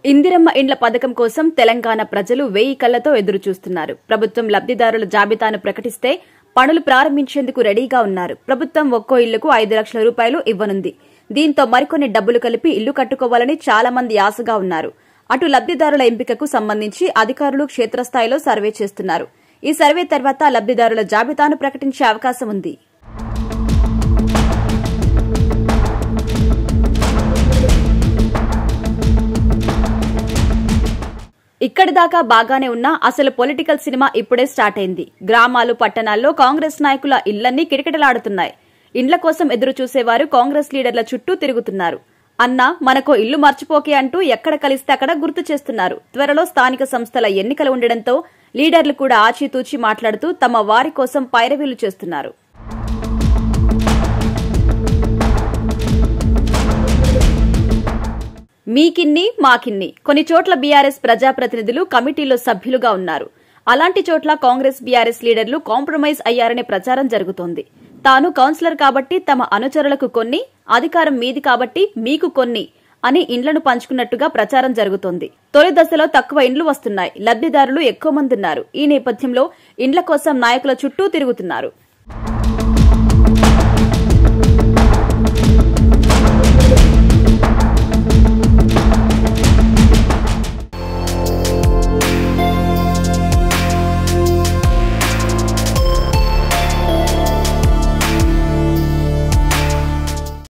ఇందిరమ్మ ఇండ్ల పథకం కోసం తెలంగాణ ప్రజలు 1000 కళ్లతో ఎదురుచూస్తున్నారు. ప్రభుత్వం లబ్దిదారుల జాబితాను ప్రకటిస్తే పనులు ప్రారంభించేందుకు రెడీగా ఉన్నారు. ప్రభుత్వం ఒక్కో ఇల్లుకు 5 లక్షల రూపాయలు ఇవ్వనుంది. దీంతో మరికొన్ని డబ్బులు కలిపి ఇల్లు కట్టుకోవాలని చాలా మంది ఆశగా ఉన్నారు. అటు లబ్దిదారుల ఎంపికకు సంబంధించి అధికారులు క్షేత్రస్థాయిలో సర్వే చేస్తున్నారు. ఈ సర్వే తర్వాత లబ్దిదారుల జాబితాను ప్రకటించే అవకాశం ఉంది. ఇక్కడి దాకా బాగానే ఉన్నా అసలు పొలిటికల్ సినిమా ఇప్పుడే స్టార్ట్ అయింది. గ్రామాలు, పట్టణాల్లో కాంగ్రెస్ నాయకుల ఇళ్లన్నీ కిటకిటలాడుతున్నాయి. ఇండ్ల కోసం ఎదురు చూసేవారు కాంగ్రెస్ లీడర్ల చుట్టూ తిరుగుతున్నారు. అన్నా మనకో ఇల్లు మర్చిపోకే అంటూ ఎక్కడ కలిస్తే అక్కడ గుర్తు చేస్తున్నారు. త్వరలో స్థానిక సంస్థల ఎన్నికలు ఉండడంతో లీడర్లు కూడా ఆచితూచి మాట్లాడుతూ తమ వారి కోసం పైరవీలు చేస్తున్నారు. మీకిన్ని మాకిన్ని కొన్ని చోట్ల బీఆర్ఎస్ ప్రజాప్రతినిధులు కమిటీలో సభ్యులుగా ఉన్నారు. అలాంటి చోట్ల కాంగ్రెస్ బీఆర్ఎస్ లీడర్లు కాంప్రమైజ్ అయ్యారనే ప్రచారం జరుగుతోంది. తాను కౌన్సిలర్ కాబట్టి తమ అనుచరులకు కొన్ని, అధికారం మీది కాబట్టి మీకు కొన్ని అని ఇండ్లను పంచుకున్నట్టుగా ప్రచారం జరుగుతోంది. తొలి దశలో తక్కువ ఇండ్లు వస్తున్నాయి. లబ్దిదారులు ఎక్కువ మంది ఉన్నారు. ఈ నేపథ్యంలో ఇండ్ల కోసం నాయకుల చుట్టూ తిరుగుతున్నారు.